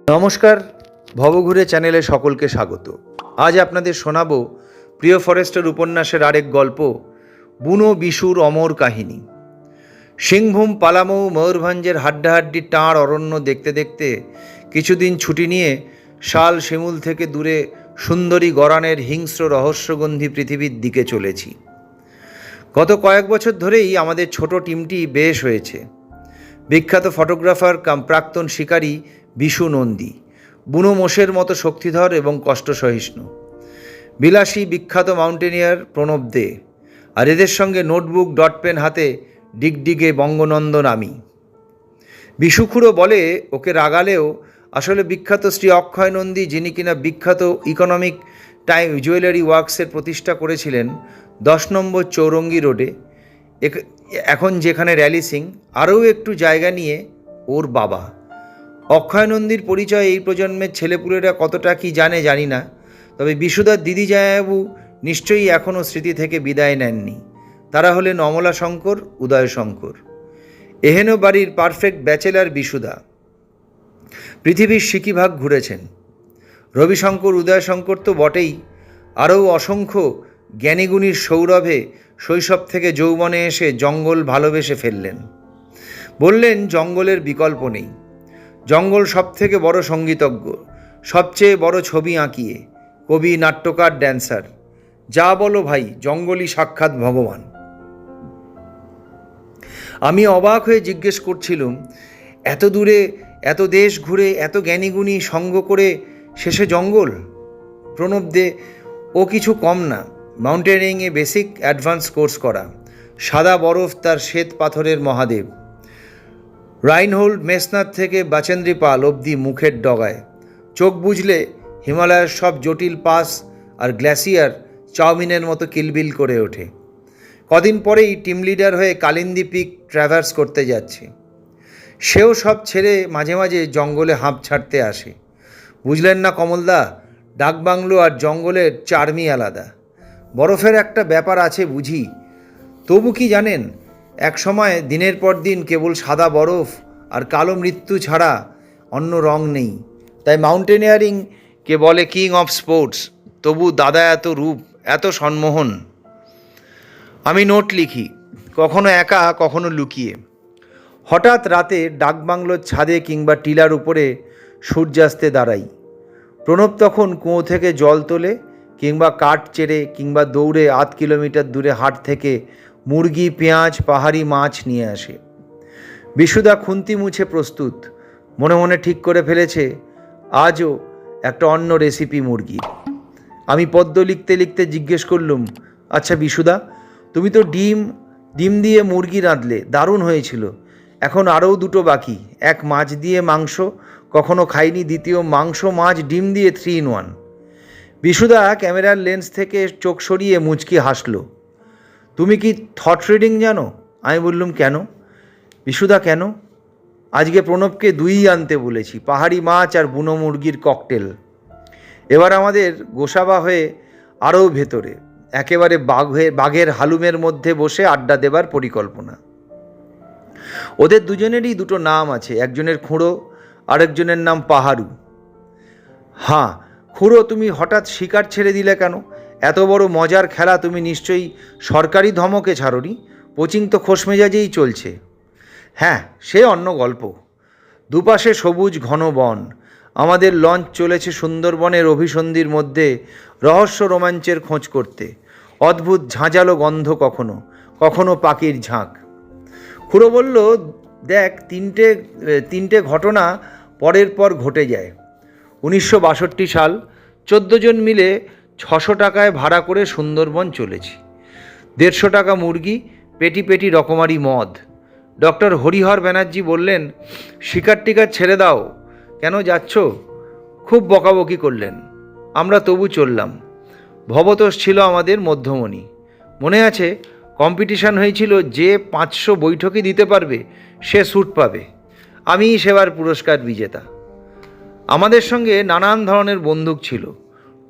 নমস্কার, ভবঘুরে চ্যানেলে সকলকে স্বাগত। আজ আপনাদের শোনাবো প্রিয় ফরেস্টের উপন্যাসের আরেক গল্প, বুনো বিশুর অমর কাহিনী। সিংভূম, পালামৌ, ময়ূরভঞ্জের হাড্ডাহাড্ডি টাঁড় অরণ্য দেখতে দেখতে কিছুদিন ছুটি নিয়ে শাল শিমুল থেকে দূরে সুন্দরী গরানের হিংস্র রহস্যগন্ধি পৃথিবীর দিকে চলেছি। গত কয়েক বছর ধরেই আমাদের ছোট টিমটি বেশ হয়েছে। বিখ্যাত ফটোগ্রাফার কাম প্রাক্তন শিকারী বিশু নন্দী, বুনো মোষের মতো শক্তিধর এবং কষ্টসহিষ্ণু। বিলাসী বিখ্যাত মাউন্টেনিয়ার প্রণব দে, আর এদের সঙ্গে নোটবুক ডট পেন হাতে ডিগডিগে বঙ্গনন্দন আমি। বিশুখুড়ো বলে ওকে রাগালেও আসলে বিখ্যাত শ্রী অক্ষয় নন্দী, যিনি কিনা বিখ্যাত ইকোনমিক টাইম জুয়েলারি ওয়ার্কসের প্রতিষ্ঠা করেছিলেন 10 নম্বর চৌরঙ্গি রোডে, এখন যেখানে র্যালি সিং, আরও একটু জায়গা নিয়ে ওর বাবা। অক্ষয় নন্দীর পরিচয় এই প্রজন্মের ছেলেপুলেরা কতটা কি জানে জানি না, তবে বিশুদার দিদি জামাইবাবু নিশ্চয়ই এখনও স্মৃতি থেকে বিদায় নেননি। তারা হলেন অমলা শঙ্কর, উদয় শঙ্কর। এহেন বাড়ির পারফেক্ট ব্যাচেলার বিশুদা। পৃথিবীর সিকিভাগ ঘুরেছেন। রবিশঙ্কর, উদয় শঙ্কর তো বটেই, আরও অসংখ্য জ্ঞানীগুণীর সৌরভে শৈশব থেকে যৌবনে এসে জঙ্গল ভালোবেসে ফেললেন। বললেন জঙ্গলের বিকল্প নেই। জঙ্গল সব থেকে বড় সঙ্গীতজ্ঞ, সবচেয়ে বড় ছবি আঁকিয়ে, কবি, নাট্যকার, ড্যান্সার। যা বলো ভাই, জঙ্গলই সাক্ষাৎ ভগবান। আমি অবাক হয়ে জিজ্ঞেস করছিলাম, এত দূরে, এত দেশ ঘুরে, এত জ্ঞানীগুণী সঙ্গ করে শেষে জঙ্গল? প্রণব দে, ও কিছু কম না। মাউন্টেনিংয়ে বেসিক অ্যাডভান্স কোর্স করা, সাদা বরফ তার শ্বেত পাথরের মহাদেব। রাইনহোল্ড মেসনাথ থেকে বাচেন্দ্রী পাল অবধি মুখের ডগায়। চোখ বুঝলে হিমালয়ের সব জটিল পাস আর গ্লেসিয়ার চাউমিনের মতো কিলবিল করে ওঠে। কদিন পরেই টিম লিডার হয়ে কালিন্দী পিক ট্র্যাভার্স করতে যাচ্ছে। সেও সব ছেড়ে মাঝে মাঝে জঙ্গলে হাঁপ ছাড়তে আসে। বুঝলেন না কমলদা, ডাকবাংলো আর জঙ্গলের চার্মই আলাদা। বরফের একটা ব্যাপার আছে বুঝি, তবু কি জানেন, এক সময় দিনের পর দিন কেবল সাদা বরফ আর কালো মৃত্যু ছাড়া অন্য রং নেই। তাই মাউন্টেনিয়ারিংকে বলে কিং অফ স্পোর্টস। তবু দাদা এত রূপ, এত সম্মোহন। আমি নোট লিখি, কখনো একা, কখনো লুকিয়ে। হঠাৎ রাতে ডাকবাংলোর ছাদে কিংবা টিলার উপরে সূর্যাস্তে দাঁড়াই। প্রণব তখন কুয়ো থেকে জল তোলে, কিংবা কাঠ চেড়ে, কিংবা দৌড়ে 8 কিলোমিটার দূরে হাট থেকে মুরগি, পেঁয়াজ, পাহাড়ি মাছ নিয়ে আসে। বিশুদা খুন্তি মুছে প্রস্তুত, মনে মনে ঠিক করে ফেলেছে আজও একটা অন্য রেসিপি মুরগির। আমি পদ্য লিখতে লিখতে জিজ্ঞেস করলুম, আচ্ছা বিশুদা, তুমি তো ডিম দিয়ে মুরগি রাঁধলে, দারুণ হয়েছিল। এখন আরও 2টো বাকি, এক মাছ দিয়ে মাংস, কখনো খাইনি, দ্বিতীয় মাংস মাছ ডিম দিয়ে 3 in 1। বিশুদা ক্যামেরার লেন্স থেকে চোখ সরিয়ে মুচকি হাসলো। তুমি কি থট রিডিং জানো? আমি বললুম কেন? বিশুদা কেন? আজকে প্রণবকে 2ই আনতে বলেছি, পাহাড়ি মাছ আর বুনো মুরগির ককটেল। এবার আমাদের গোসাবা হয়ে আরও ভেতরে, একেবারে বাঘের হালুমের মধ্যে বসে আড্ডা দেবার পরিকল্পনা। ওদের দুজনেরই 2টো নাম আছে, একজনের খুঁড়ো, আরেকজনের নাম পাহাড়ু। হ্যাঁ খুঁড়ো, তুমি হঠাৎ শিকার ছেড়ে দিলে কেন? এত বড় মজার খেলা তুমি নিশ্চয়ই সরকারি ধমকে ছাড়োনি? কোচিং তো খোশ মেজাজেই চলছে। হ্যাঁ, সে অন্য গল্প। দুপাশে সবুজ ঘন বন। আমাদের লঞ্চ চলেছে সুন্দরবনের অভিসন্ধির মধ্যে রহস্য রোমাঞ্চের খোঁজ করতে। অদ্ভুত ঝাঁঝালো গন্ধ, কখনো কখনো পাখির ঝাঁক। খুড়ো বলল, দেখ, তিনটে ঘটনা পরের পর ঘটে যায়। 1962 সাল, 14 জন মিলে 600 টাকায় ভাড়া করে সুন্দরবন চলেছি। 150 টাকা মুরগি, পেটি পেটি রকমারি মদ। ডক্টর হরিহর ব্যানার্জি বললেন, শিকার টিকার ছেড়ে দাও, কেন যাচ্ছ? খুব বকাবকি করলেন। আমরা তবু চললাম। ভবতোষ ছিল আমাদের মধ্যমণি। মনে আছে, কম্পিটিশান হয়েছিল, যে 500 বৈঠকি দিতে পারবে সে স্যুট পাবে। আমিই সেবার পুরস্কার বিজেতা। আমাদের সঙ্গে নানান ধরনের বন্দুক ছিল,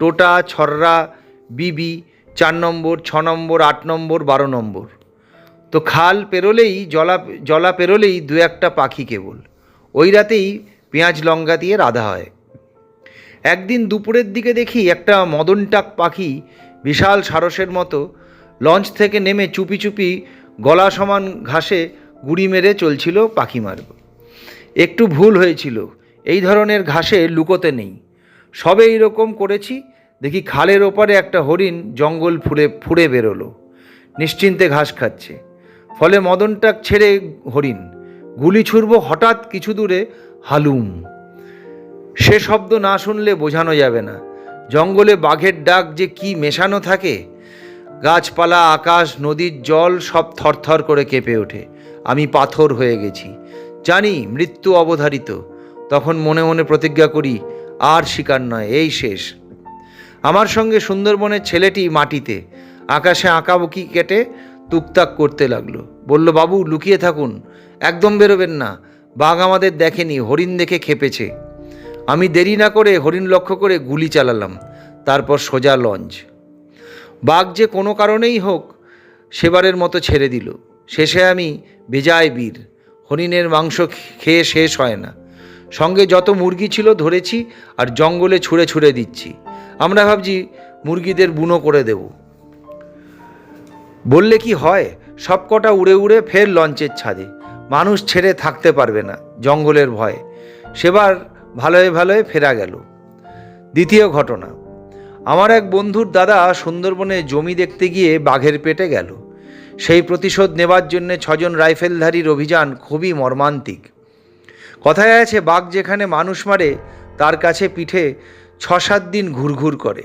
টোটা, ছররা, বিবি, 4 নম্বর, 6 নম্বর, 8 নম্বর, 12 নম্বর। তো খাল পেরোলেই জলা পেরোলেই দু একটা পাখি কেবল। ওই রাতেই পেঁয়াজ লঙ্কা দিয়ে রাধা হয়। একদিন দুপুরের দিকে দেখি একটা মদনটাক পাখি বিশাল সারসের মতো লঞ্চ থেকে নেমে চুপি চুপি গলা সমান ঘাসে গুড়ি মেরে চলছিল পাখি মারব। একটু ভুল হয়েছিল, এই ধরনের ঘাসে লুকোতে নেই। সবে এইরকম করেছি, দেখি খালের ওপারে একটা হরিণ জঙ্গল ফুঁড়ে বেরোলো, নিশ্চিন্তে ঘাস খাচ্ছে। ফলে মদনটাক ছেড়ে হরিণ গুলি ছুড়ব, হঠাৎ কিছু দূরে হালুম। সে শব্দ না শুনলে বোঝানো যাবে না। জঙ্গলে বাঘের ডাক যে কি মেশানো থাকে। গাছপালা, আকাশ, নদীর জল সব থরথর করে কেঁপে ওঠে। আমি পাথর হয়ে গেছি, জানি মৃত্যু অবধারিত। তখন মনে মনে প্রতিজ্ঞা করি, আর শিকার নয়, এই শেষ। আমার সঙ্গে সুন্দরবনের ছেলেটি মাটিতে আকাশে আঁকাবুকি কেটে টুকটাক করতে লাগলো। বলল, বাবু লুকিয়ে থাকুন, একদম বেরোবেন না, বাঘ আমাদের দেখেনি, হরিণ দেখে খেপেছে। আমি দেরি না করে হরিণ লক্ষ্য করে গুলি চালালাম, তারপর সোজা লঞ্চ। বাঘ যে কোনো কারণেই হোক সেবারের মতো ছেড়ে দিল। শেষে আমি বেজায় বীর, হরিণের মাংস খেয়ে শেষ হয় না। সঙ্গে যত মুরগি ছিল ধরেছি আর জঙ্গলে ছুঁড়ে ছুঁড়ে দিচ্ছি। আমরা ভাবছি মুরগিদের বুনো করে দেব। বললে কি হয়, সব কটা উড়ে উড়ে ফের লঞ্চের ছাদে। মানুষ ছেড়ে থাকতে পারবে না জঙ্গলের ভয়ে। সেবার ভালোয় ভালোয় ফেরা গেল। দ্বিতীয় ঘটনা, আমার এক বন্ধুর দাদা সুন্দরবনে জমি দেখতে গিয়ে বাঘের পেটে গেল। সেই প্রতিশোধ নেবার জন্যে 6 জন রাইফেলধারীর অভিযান খুবই মর্মান্তিক। কথায় আছে, বাঘ যেখানে মানুষ মারে তার কাছে পিঠে 6-7 দিন ঘুরঘুর করে।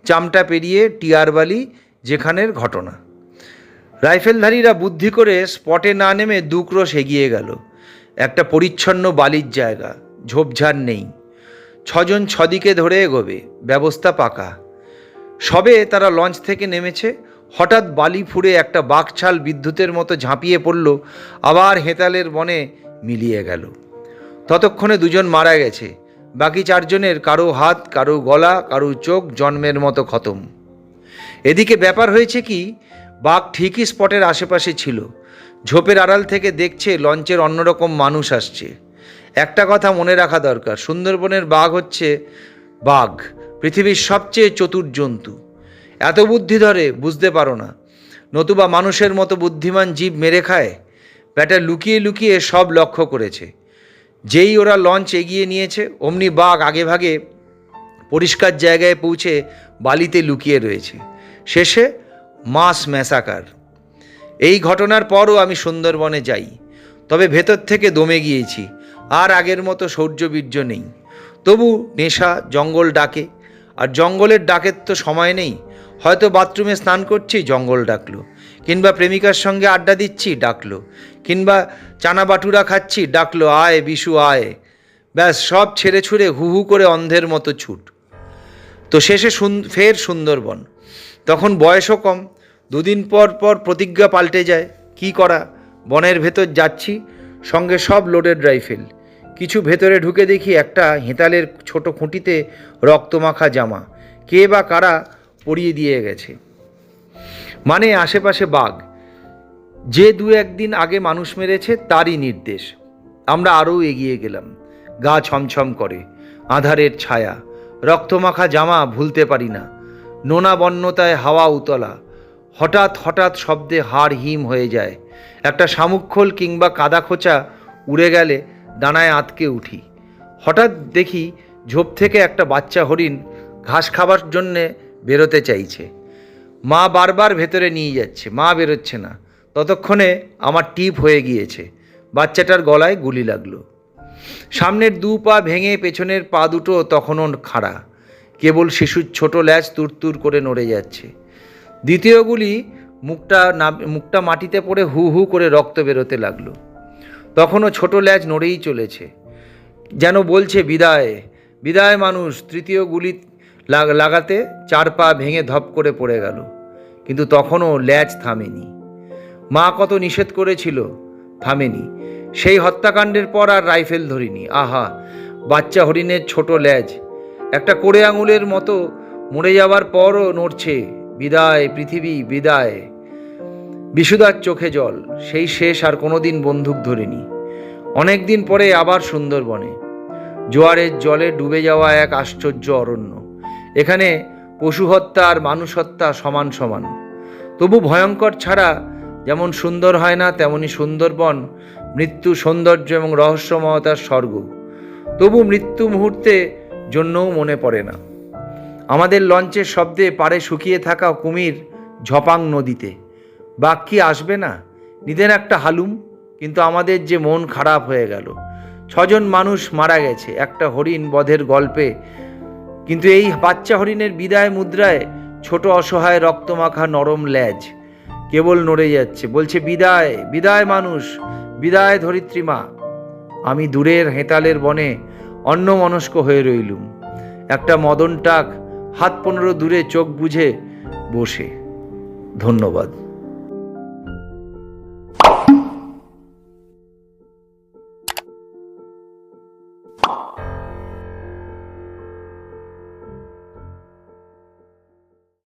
চামটা পেরিয়ে টিয়ারবালি যেখানের ঘটনা। রাইফেলধারীরা বুদ্ধি করে স্পটে না নেমে 2 ক্রোশ এগিয়ে গেল। একটা পরিচ্ছন্ন বালির জায়গা, ঝোপঝাড় নেই। 6 জন 6 দিকে ধরে এগোবে, ব্যবস্থা পাকা। সবে তারা লঞ্চ থেকে নেমেছে, হঠাৎ বালি ফুঁড়ে একটা বাঘছাল বিদ্যুতের মতো ঝাঁপিয়ে পড়ল, আবার হেতালের বনে মিলিয়ে গেল। ততক্ষণে 2 জন মারা গেছে, বাকি 4 জনের কারো হাত, কারো গলা, কারো চোখ জন্মের মতো খতম। এদিকে ব্যাপার হয়েছে কি, বাঘ ঠিকই স্পটের আশেপাশে ছিল। ঝোপের আড়াল থেকে দেখছে লঞ্চের অন্যরকম মানুষ আসছে। একটা কথা মনে রাখা দরকার, সুন্দরবনের বাঘ হচ্ছে বাঘ, পৃথিবীর সবচেয়ে চতুর জন্তু। এত বুদ্ধি ধরে বুঝতে পারো না, নতুবা মানুষের মতো বুদ্ধিমান জীব মেরে খায়। ব্যাটা লুকিয়ে লুকিয়ে সব লক্ষ্য করেছে। যেই ওরা লঞ্চ এগিয়ে নিয়েছে অমনি বাঘ আগে ভাগে পরিষ্কার জায়গায় পৌঁছে বালিতে লুকিয়ে রয়েছে। শেষে মাস ম্যাসাকার। এই ঘটনার পরও আমি সুন্দরবনে যাই, তবে ভেতর থেকে দমে গিয়েছি। আর আগের মতো শৌর্যবীর্য নেই। তবু নেশা, জঙ্গল ডাকে। আর জঙ্গলের ডাকের তো সময় নেই। হয়তো বাথরুমে স্নান করছি, জঙ্গল ডাকলো। কিংবা প্রেমিকার সঙ্গে আড্ডা দিচ্ছি, ডাকলো। কিংবা চানা বাটুরা খাচ্ছি, ডাকলো, আয় বিশু আয়। ব্যাস, সব ছেড়ে ছুড়ে হু হু করে অন্ধের মতো ছুট। তো শেষে ফের সুন্দরবন। তখন বয়সও কম। 2 দিন পর পর প্রতিজ্ঞা পাল্টে যায়। কি করা, বনের ভেতর যাচ্ছি, সঙ্গে সব লোডেড রাইফেল। কিছু ভেতরে ঢুকে দেখি একটা হেতালের ছোট খুঁটিতে রক্তমাখা জামা। কে বা কারা পরিয়ে দিয়ে গেছে। মানে আশেপাশে বাঘ, যে 2-1 দিন আগে মানুষ মেরেছে তারই নির্দেশ। আমরা আরও এগিয়ে গেলাম। গা ছমছম করে, আধারের ছায়া, রক্তমাখা জামা ভুলতে পারি না। নোনা বন্যতায় হাওয়া উতলা। হঠাৎ হঠাৎ শব্দে হাড় হিম হয়ে যায়। একটা শামুকখোল কিংবা কাদা খোঁচা উড়ে গেলে ডানায় আঁতকে উঠি। হঠাৎ দেখি ঝোপ থেকে একটা বাচ্চা হরিণ ঘাস খাবার জন্যে বেরোতে চাইছে। মা বারবার ভেতরে নিয়ে যাচ্ছে, মা বেরোচ্ছে না। ততক্ষণে আমার টিপ হয়ে গিয়েছে। বাচ্চাটার গলায় গুলি লাগলো। সামনের 2 পা ভেঙে পেছনের পা দুটো তখনও খাড়া। কেবল শিশুর ছোট ল্যাজ তুরতুর করে নড়ে যাচ্ছে। দ্বিতীয় গুলি মুখটা মাটিতে পড়ে হু হু করে রক্ত বেরোতে লাগলো। তখনও ছোট ল্যাজ নড়েই চলেছে, যেন বলছে বিদায় বিদায় মানুষ। তৃতীয় গুলি লাগাতে 4 পা ভেঙে ধপ করে পড়ে গেল। কিন্তু তখনও ল্যাজ থামেনি। মা কত নিষেধ করেছিল, থামেনি। সেই হত্যাকাণ্ডের পর আর রাইফেল ধরিনি। আহা, বাচ্চা হরিণের ছোট ল্যাজ একটা কোড়ে আঙুলের মতো মরে যাওয়ার পরও নড়ছে, বিদায় পৃথিবী বিদায়। বিশুদার চোখে জল, সেই শেষ আর কোনোদিন বন্দুক ধরিনি। অনেক দিন পরে আবার সুন্দরবনে, জোয়ারের জলে ডুবে যাওয়া এক আশ্চর্য অরণ্য। এখানে পশু হত্যা আর মানুষ হত্যা সমান সমান। তবু ভয়ঙ্কর ছাড়া যেমন সুন্দর হয় না, তেমনি সুন্দরবন মৃত্যু, সৌন্দর্য এবং রহস্যময়তার স্বর্গ। তবু মৃত্যু মুহূর্তে জন্যও মনে পড়ে না। আমাদের লঞ্চের শব্দে পাড়ে শুকিয়ে থাকা কুমির ঝপাং নদীতে। বাঘ কি আসবে না? নিদেন একটা হালুম, কিন্তু আমাদের যে মন খারাপ হয়ে গেল। 6জন মানুষ মারা গেছে একটা হরিণ বধের গল্পে, কিন্তু এই বাচ্চা হরিণের বিদায় মুদ্রায় ছোট অসহায় রক্তমাখা নরম লেজ কেবল নড়ে যাচ্ছে, বলছে বিদায় বিদায় মানুষ, বিদায় ধরিত্রী মা। আমি দূরের হেতালের বনে অন্যমনস্ক হয়ে রইলুম। একটা মদন টাক হাত 15 দূরে চোখ বুঝে বসে। ধন্যবাদ।